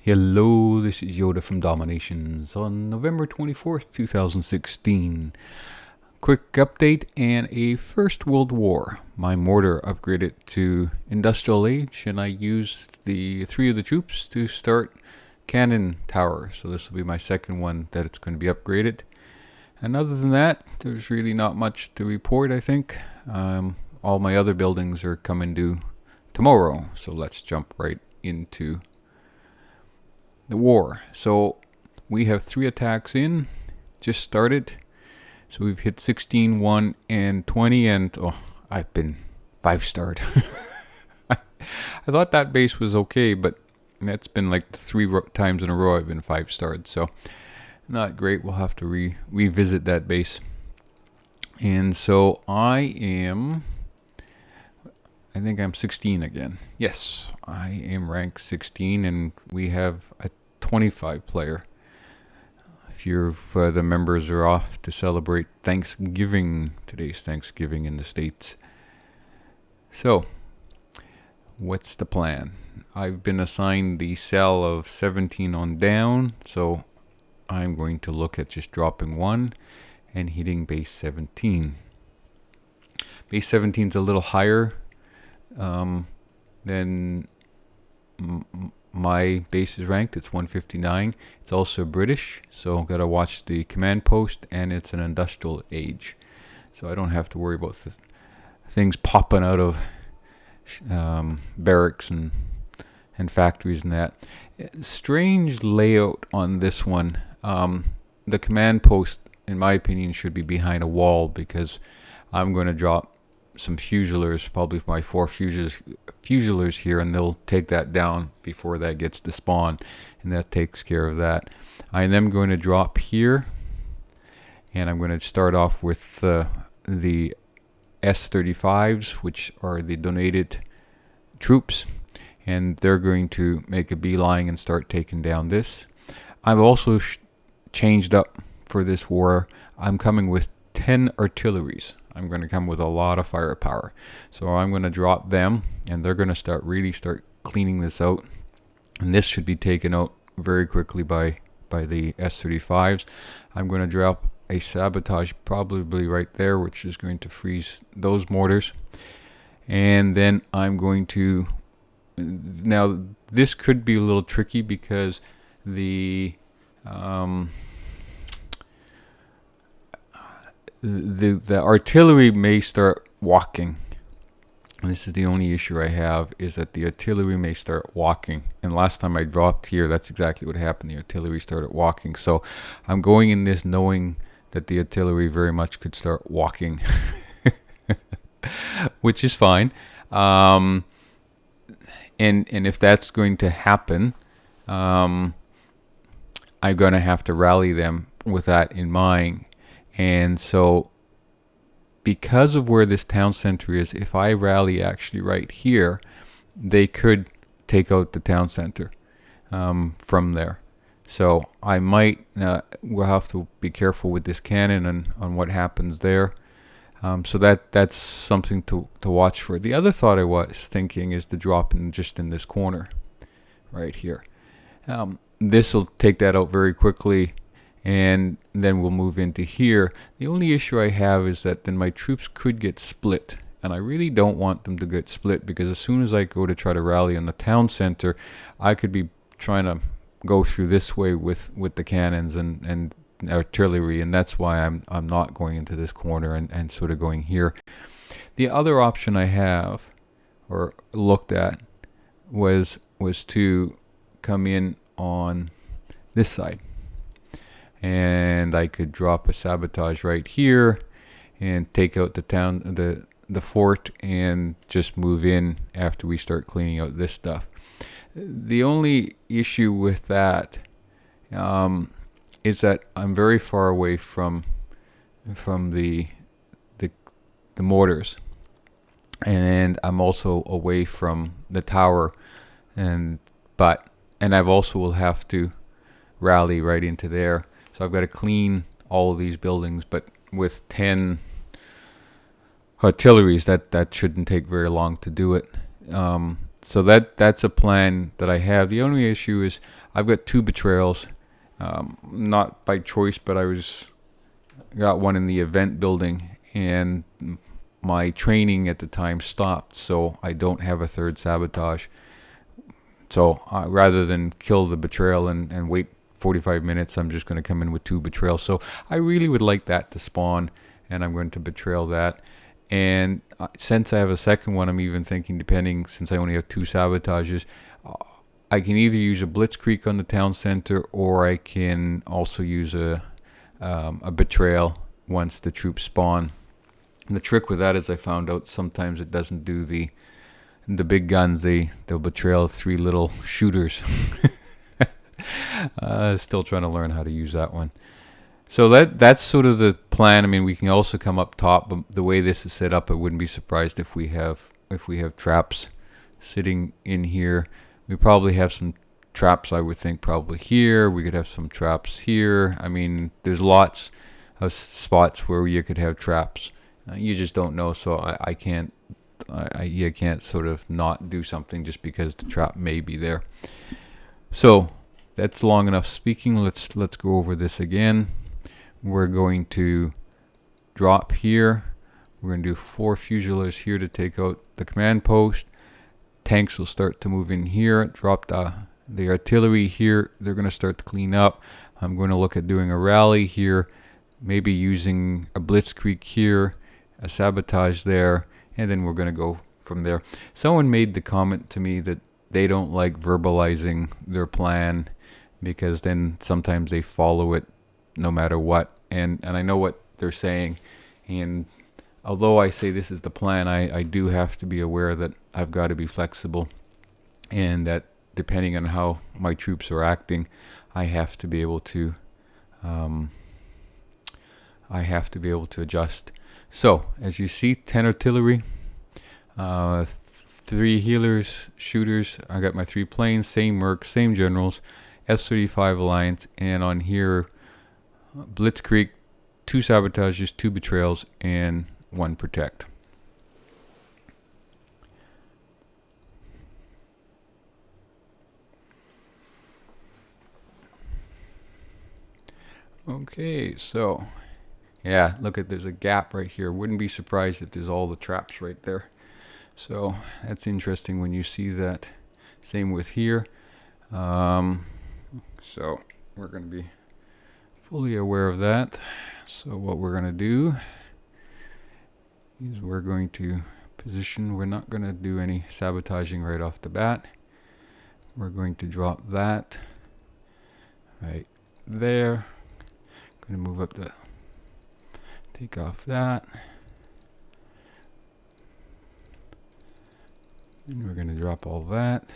Hello, this is Yoda from Dominations on November 24th, 2016. Quick update and a First World War. My mortar upgraded to Industrial Age, and I used the 3 of the troops to start cannon tower. So this will be my second one that it's going to be upgraded. And other than that, there's really not much to report, I think. All my other buildings are coming due tomorrow. So let's jump right into the war. So we have 3 attacks in, just started. So we've hit 16, 1, and 20, and I've been 5-starred. I thought that base was okay, but that's been like 3 times in a row I've been 5-starred. So not great. We'll have to revisit that base. And so I think I'm 16 again. Yes, I am rank 16, and we have a 25 player. A few of the members are off to celebrate Thanksgiving. Today's Thanksgiving in the States. So, what's the plan? I've been assigned the cell of 17 on down, so I'm going to look at just dropping 1 and hitting base 17. Base 17 is a little higher then my base is ranked. It's 159. It's also British, so I've got to watch the command post, and it's an industrial age, so I don't have to worry about things popping out of barracks and factories and that. Strange layout on this one. The command post, in my opinion, should be behind a wall, because I'm going to drop some fusiliers, probably my 4 fusiliers here, and they'll take that down before that gets to spawn, and that takes care of that. I am going to drop here, and I'm going to start off with the S-35s, which are the donated troops, and they're going to make a beeline and start taking down this. I've also changed up for this war. I'm coming with 10 artilleries. I'm going to come with a lot of firepower. So I'm going to drop them, and they're going to start cleaning this out. And this should be taken out very quickly by the S-35s. I'm going to drop a sabotage probably right there, which is going to freeze those mortars. And then I'm going to... Now, this could be a little tricky, because the artillery may start walking. And this is the only issue I have, is that the artillery may start walking. And last time I dropped here, that's exactly what happened. The artillery started walking. So I'm going in this knowing that the artillery very much could start walking, which is fine. And if that's going to happen, I'm going to have to rally them with that in mind. And so, because of where this town center is, if I rally actually right here, they could take out the town center from there. So I might, we'll have to be careful with this cannon and on what happens there. So that's something to watch for. The other thought I was thinking is to drop just in this corner right here. This will take that out very quickly, and then we'll move into here. The only issue I have is that then my troops could get split, and I really don't want them to get split, because as soon as I go to try to rally on the town center, I could be trying to go through this way with the cannons and artillery, and that's why I'm not going into this corner and sort of going here. The other option I have, or looked at, was to come in on this side. And I could drop a sabotage right here and take out the town, the fort, and just move in after we start cleaning out this stuff. The only issue with that is that I'm very far away from the mortars, and I'm also away from the tower, and I've also will have to rally right into there. So I've got to clean all of these buildings, but with 10 artilleries, that shouldn't take very long to do it. So that's a plan that I have. The only issue is I've got 2 betrayals, not by choice, but got one in the event building, and my training at the time stopped, so I don't have a 3rd sabotage. So rather than kill the betrayal and wait 45 minutes, I'm just going to come in with 2 betrayals. So I really would like that to spawn, and I'm going to betrayal that. And since I have a 2nd one, I'm even thinking, depending, since I only have 2 sabotages, I can either use a blitzkrieg on the town center, or I can also use a betrayal once the troops spawn. And the trick with that is I found out sometimes it doesn't do the big guns. They'll betrayal 3 little shooters. Still trying to learn how to use that one. So that's sort of the plan. I mean, we can also come up top, but the way this is set up, I wouldn't be surprised if we have traps sitting in here. We probably have some traps, I would think, probably here. We could have some traps here. I mean, there's lots of spots where you could have traps. You just don't know, so I can't. You can't sort of not do something just because the trap may be there. So that's long enough speaking. Let's go over this again. We're going to drop here. We're going to do 4 Fusiliers here to take out the command post. Tanks will start to move in here. Drop the artillery here. They're going to start to clean up. I'm going to look at doing a rally here, maybe using a blitzkrieg here, a sabotage there, and then we're going to go from there. Someone made the comment to me that they don't like verbalizing their plan because then sometimes they follow it no matter what. And I know what they're saying. And although I say this is the plan, I do have to be aware that I've got to be flexible, and that depending on how my troops are acting, I have to be able to adjust. So as you see, 10 artillery, 3 healers, shooters. I got my 3 planes, same mercs, same generals, S-35 Alliance, and on here, blitzkrieg, 2 sabotages, 2 betrayals, and 1 protect. Okay, so yeah, look at, there's a gap right here. Wouldn't be surprised if there's all the traps right there. So that's interesting when you see that. Same with here. So we're going to be fully aware of that. So what we're going to do is we're going to position. We're not going to do any sabotaging right off the bat. We're going to drop that right there. Going to move up the, take off that. And we're going to drop all that.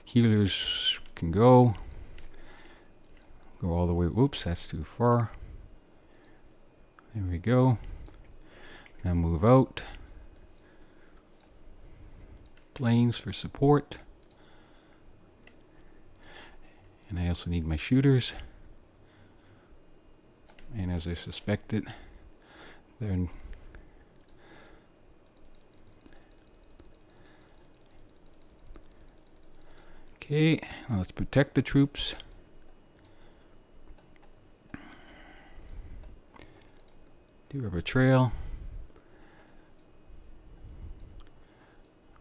Healers can go all the way. Whoops, that's too far. There we go. Now move out. Planes for support. And I also need my shooters. And as I suspected, they're okay. Now let's protect the troops. Do a betrayal.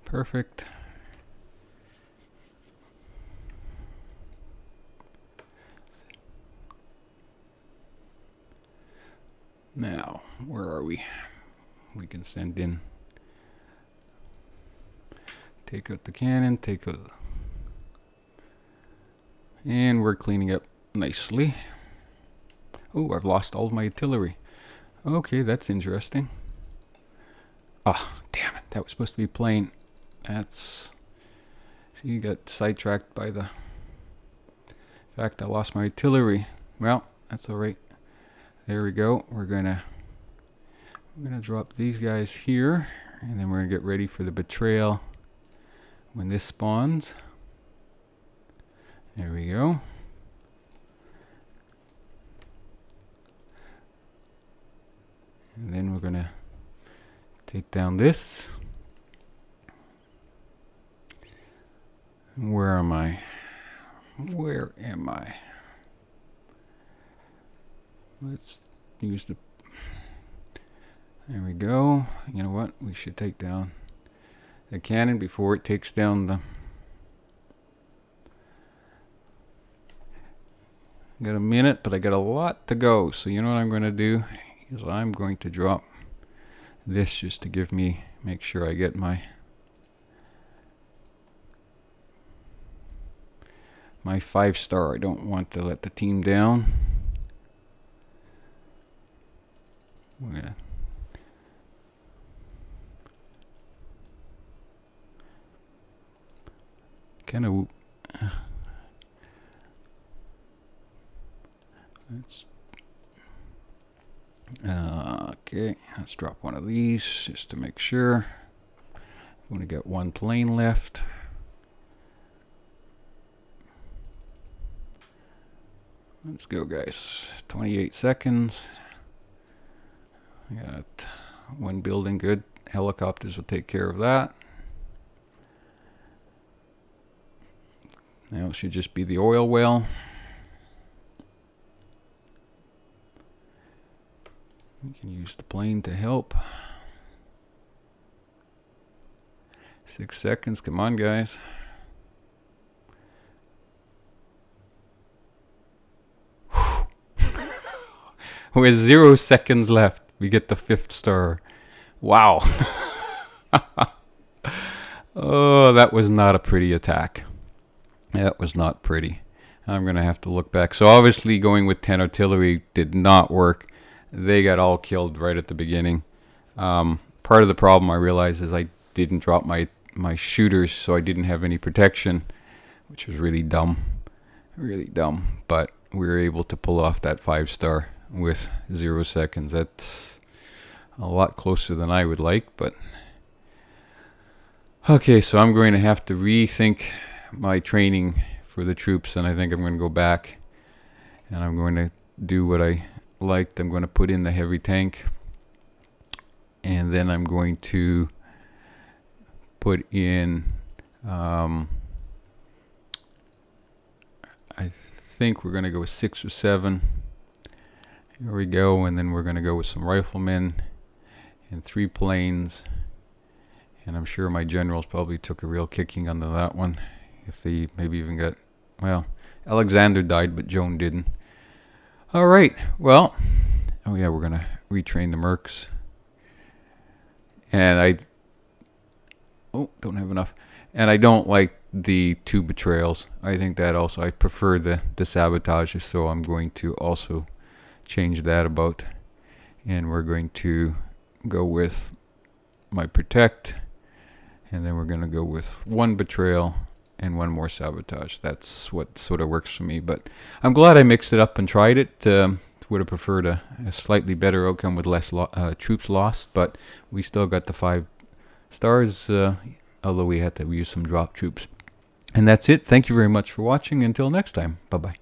Perfect. Now, where are we? We can send in. Take out the cannon, take out. And we're cleaning up nicely. Oh, I've lost all of my artillery. Okay, that's interesting. Ah, damn it. That was supposed to be plane. That's... See, you got sidetracked by the fact I lost my artillery. Well, that's alright. There we go. We're gonna drop these guys here, and then we're gonna get ready for the betrayal when this spawns. There we go. And then we're gonna take down this. Where am I? Let's use the... There we go. You know what? We should take down the cannon before it takes down the... Got a minute, but I got a lot to go. So you know what I'm going to do is I'm going to drop this just to give me, make sure I get my 5-star. I don't want to let the team down. Yeah. Kind of. Let's. Okay, let's drop one of these just to make sure. I'm going to get one plane left. Let's go, guys. 28 seconds. I got one building good. Helicopters will take care of that. Now it should just be the oil well. We can use the plane to help. 6 seconds. Come on, guys. With 0 seconds left, we get the 5th star. Wow. Oh, that was not a pretty attack. That was not pretty. I'm going to have to look back. So obviously going with 10 artillery did not work. They got all killed right at the beginning. Part of the problem I realized is I didn't drop my shooters, so I didn't have any protection, which was really dumb. Really dumb. But we were able to pull off that 5-star with 0 seconds. That's a lot closer than I would like, but okay, so I'm going to have to rethink my training for the troops, and I think I'm going to go back and I'm going to do what I liked. I'm going to put in the heavy tank, and then I'm going to put in I think we're going to go with 6 or 7. Here we go, and then we're going to go with some riflemen and 3 planes, and I'm sure my generals probably took a real kicking under that one. If they maybe even got, well, Alexander died, but Joan didn't. All right, well, oh yeah, we're going to retrain the mercs. And don't have enough. And I don't like the 2 betrayals. I think that also, I prefer the sabotage, so I'm going to also change that about. And we're going to go with my protect, and then we're going to go with 1 betrayal and 1 more sabotage. That's what sort of works for me, but I'm glad I mixed it up and tried it. Would have preferred a slightly better outcome with less troops lost, but we still got the 5 stars, although we had to use some drop troops. And that's it. Thank you very much for watching. Until next time, bye bye.